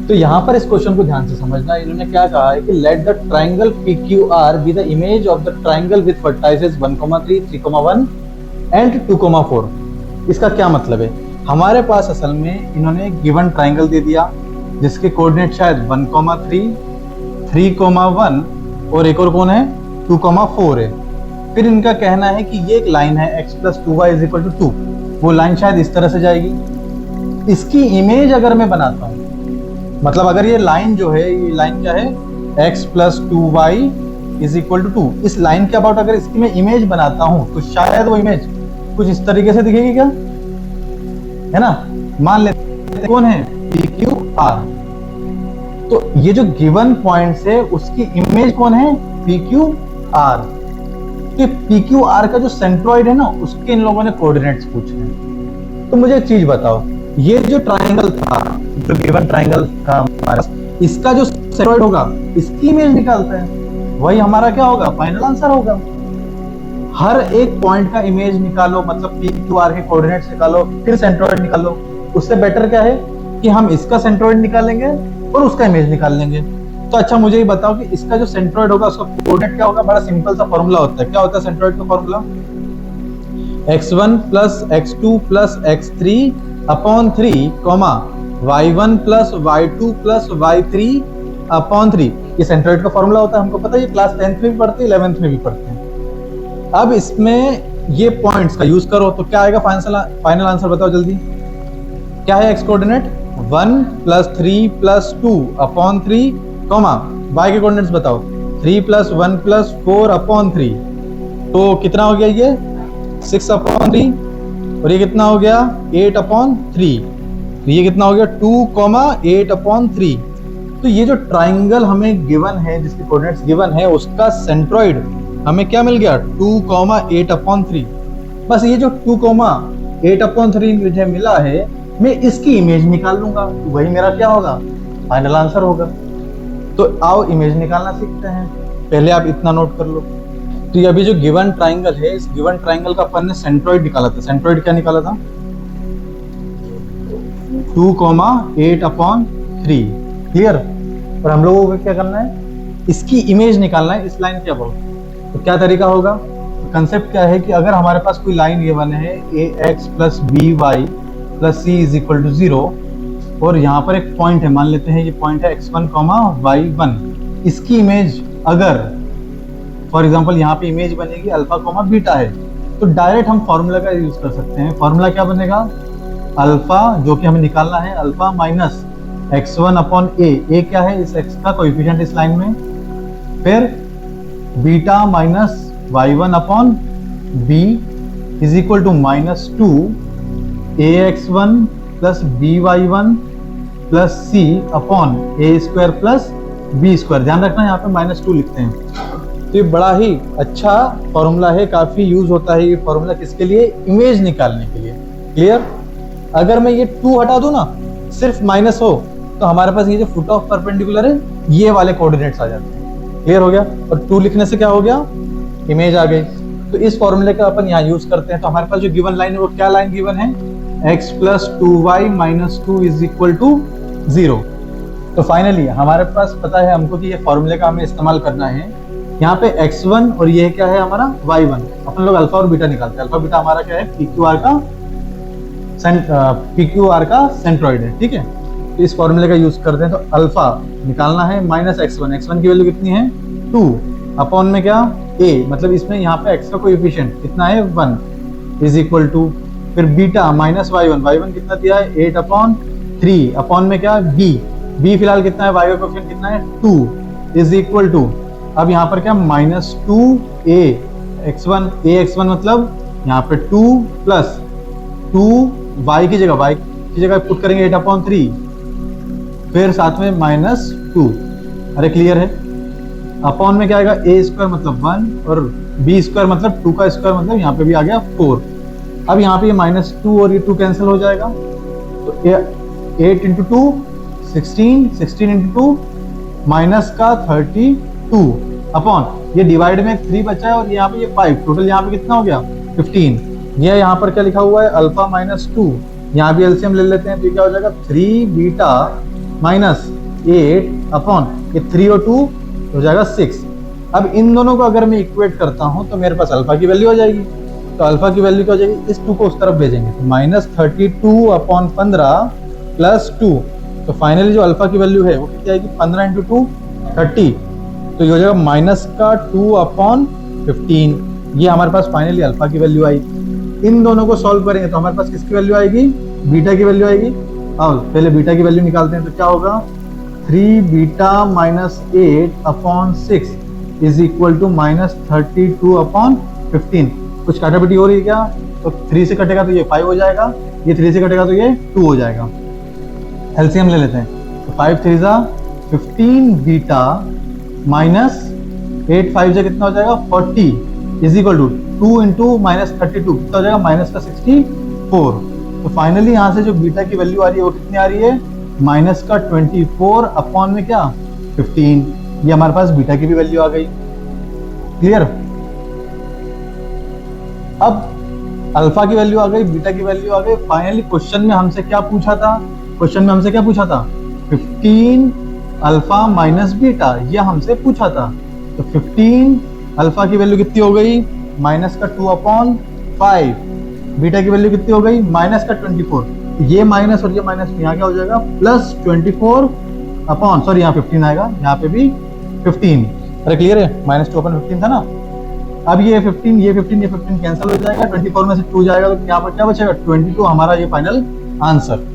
तो यहाँ पर इस क्वेश्चन को ध्यान से समझना। इन्होंने क्या कहा है कि let the triangle PQR be the image of the triangle with vertices 1,3, 3,1 and 2,4। इसका क्या मतलब है? हमारे पास असल में इन्होंने गिवन ट्राइंगल दे दिया जिसके कोऑर्डिनेट शायद 1,3, 3,1 और एक और कौन है 2,4 है। फिर इनका कहना है कि ये एक लाइन है x + 2y = 2। वो लाइन शायद इस तरह से जाएगी। इसकी इमेज अगर मैं बनाता हूँ, मतलब अगर ये लाइन जो है, ये लाइन क्या है x + 2y = 2। इस लाइन के अबाउट अगर इसकी मैं इमेज बनाता हूँ तो शायद वो इमेज कुछ इस तरीके से दिखेगी क्या, है ना। मान लेते कौन है PQR। तो ये जो गिवन पॉइंट्स है उसकी इमेज कौन है PQR। कि PQR का जो सेंट्रॉइड है ना उसके इन लोगों ने कोऑर्डिनेट्स पूछे हैं। तो मुझे एक चीज बताओ, ये जो ट्राइंगल था, जो गिवन ट्राइंगल था हमारा, इसका जो सेंट्रॉइड होगा इसकी इमेज निकालते हैं, वही हमारा क्या होगा फाइनल आंसर होगा। हर एक पॉइंट का इमेज निकालो, मतलब PQR के कोऑर्डिनेट्स निकालो, फिर सेंट्रॉइड निकालो। उससे बेटर क्या है कि हम इसका सेंट्रॉइड निकालेंगे और उसका इमेज निकाल लेंगे। तो अच्छा मुझे ये बताओ कि इसका जो सेंट्रॉइड होगा उसका कोऑर्डिनेट क्या होगा। बड़ा सिंपल सा फॉर्मूला होता है। क्या होता है सेंट्रॉइड का formula? x1 + x2 + x3 / 3, y1 + y2 + y3 / 3। ये सेंट्रॉइड का फॉर्मूला होता है, हमको पता है। ये क्लास 10th में भी पढ़ते हैं, 11th में भी पढ़ते हैं। अब इसमें ये पॉइंट्स का यूज करो तो क्या आएगा फाइनल आंसर बताओ जल्दी। क्या है x कोऑर्डिनेट 1 + 3 + 2 / 3, y के कोऑर्डिनेट्स बताओ 3 + 1 + 4 / 3। तो कितना हो गया ये 6 / 3, और ये कितना हो गया 8 / 3। तो ये कितना हो गया 2, 8 / 3। तो ये जो ट्राइंगल हमें गिवन है, जिसके कोऑर्डिनेट्स गिवन है, उसका सेंट्रॉइड हमें क्या मिल गया 2, 8 / 3। बस ये जो 2, 8 / 3 मुझे मिला है, मैं इसकी इमेज निकाल लूंगा, तो वही मेरा क्या होगा फाइनल आंसर होगा। तो आओ इमेज निकालना सीखते हैं। पहले आप इतना नोट कर लो। तो ये अभी जो गिवन ट्राइंगल है, इस गिवन ट्राइंगल का अपन ने सेंट्रॉइड निकाला था। सेंट्रॉइड क्या निकाला था 2, 8 / 3। क्लियर। और हम लोगों को क्या करना है, इसकी इमेज निकालना है इस लाइन के अबाउट। तो क्या तरीका होगा, कंसेप्ट क्या है कि अगर हमारे पास कोई लाइन गिवन है ax + by + c = 0, और यहाँ पर एक पॉइंट है, मान लेते हैं ये पॉइंट है x1, y1। इसकी इमेज अगर फॉर एग्जांपल यहाँ पे इमेज बनेगी अल्फा, बीटा है, तो डायरेक्ट हम फॉर्मूला का यूज कर सकते हैं। फॉर्मूला क्या बनेगा, अल्फा जो कि हमें निकालना है अल्फा - x1 / a क्या है इस x का कोएफिशिएंट इस लाइन में, फिर beta - y1 / b = -2 ax1 + by1 + c / a² + b²। ध्यान रखना यहाँ पे -2 लिखते हैं। तो ये बड़ा ही अच्छा फॉर्मूला है, काफी यूज होता है ये फॉर्मूला। किसके लिए, इमेज निकालने के लिए। क्लियर। अगर मैं ये 2 हटा दूं ना, सिर्फ माइनस हो, तो हमारे पास ये जो फुट ऑफ परपेंडिकुलर है ये वाले कोऑर्डिनेट्स आ जाते हैं। क्लियर हो गया। और 2 लिखने से क्या हो गया, इमेज आ गई। तो इस फॉर्मूले का अपन यहाँ यूज करते हैं। तो हमारे पास जो गिवन लाइन है वो क्या लाइन गिवन है, x + 2y - 2 = 0। तो फाइनली हमारे पास पता है हमको कि ये फॉर्मूले का हमें इस्तेमाल करना है। यहाँ पे x1 और ये क्या है हमारा y1। अपन लोग अल्फा और बीटा निकालते हैं। अल्फा बीटा हमारा क्या है PQR का सेंट्रॉइड है। ठीक है। तो इस फॉर्मूले का यूज करते हैं। तो अल्फा निकालना है -x1। x1 की वैल्यू कितनी है 2 अपॉन में क्या a, मतलब इसमें यहाँ पे x का कोएफिशिएंट कितना है 1 = फिर बीटा -y1 कितना दिया है 8 / 3 अपॉन में क्या b फिलहाल कितना है, y का कोएफिशिएंट कितना है 2 = अब यहाँ पर क्या -2 ax1 मतलब यहाँ पे 2 + 2 y की जगह पुट करेंगे 8 / 3, फिर साथ में -2। अरे क्लियर है। अपॉन में क्या आएगा a² मतलब 1 और b² मतलब 2 का स्क्वायर, मतलब यहाँ पे भी आ गया 4। अब यहाँ पे ये -2 और ये 2 कैंसिल हो जाएगा। तो 8 × 2 16, 16 × 2 -32 अपॉन ये डिवाइड में 3 बचा है और यहाँ पे ये 5, टोटल यहाँ पे कितना हो गया 15। ये यहाँ पर क्या लिखा हुआ है अल्फा -2, यहाँ भी एलसीएम ले लेते हैं। तो क्या हो जाएगा 3 बीटा माइनस 8 अपॉन ये 3 और 2 हो जाएगा 6। अब इन दोनों को अगर मैं इक्वेट करता हूं तो मेरे पास अल्फा की वैल्यू आ जाएगी। तो अल्फा की वैल्यू क्या हो जाएगी, इस 2 को उस तरफ भेजेंगे तो -32 अपॉन 15 प्लस 2। तो फाइनली जो अल्फा की वैल्यू है वो कितनी आएगी, 15 इंटू 2 30। तो ये हो जाएगा माइनस का 2 अपॉन 15। ये हमारे पास फाइनली अल्फा की वैल्यू आई। इन दोनों को सॉल्व करेंगे तो हमारे पास किसकी वैल्यू आएगी, बीटा की वैल्यू आएगी। और पहले बीटा की वैल्यू निकालते हैं तो क्या होगा, 3 beta minus 8 upon 6 is equal to -32 upon 15। कुछ काटापिटी हो रही है क्या, तो 3 से कटेगा तो ये 5 हो जाएगा, ये 3 से कटेगा तो ये 2 हो जाएगा। एलसीएम ले लेते हैं तो 5 3 जा 15 बीटा माइनस 8 5 से कितना हो जाएगा 40 इज इक्वल टू 2 इंटू -32 कितना हो जाएगा माइनस का 64। तो फाइनली यहाँ से जो बीटा की वैल्यू आ रही है वो कितनी आ रही है, माइनस का 24 अपॉन में क्या 15। ये हमारे पास बीटा की भी वैल्यू आ गई। क्लियर। अब अल्फा की वैल्यू आ गई, बीटा की वैल्यू आ गई। फाइनली क्वेश्चन में हमसे क्या पूछा था, क्वेश्चन में हमसे क्या पूछा था, 15 अल्फा माइनस बीटा, ये हमसे पूछा था। तो 15 अल्फा की वैल्यू कितनी हो गई, माइनस का 2 अपॉन 5। बीटा की वैल्यू कितनी हो गई, माइनस का 24। ये माइनस और ये माइनस यहाँ क्या हो जाएगा, प्लस 24 अपॉन, सॉरी यहाँ 15 आएगा, यहाँ पे भी 15। अरे क्लियर है, -2 अपॉन 15 था ना। अब ये 15 ये 15 कैंसिल हो जाएगा, 24 में से 2 जाएगा तो क्या बचेगा, 22 हमारा ये फाइनल आंसर।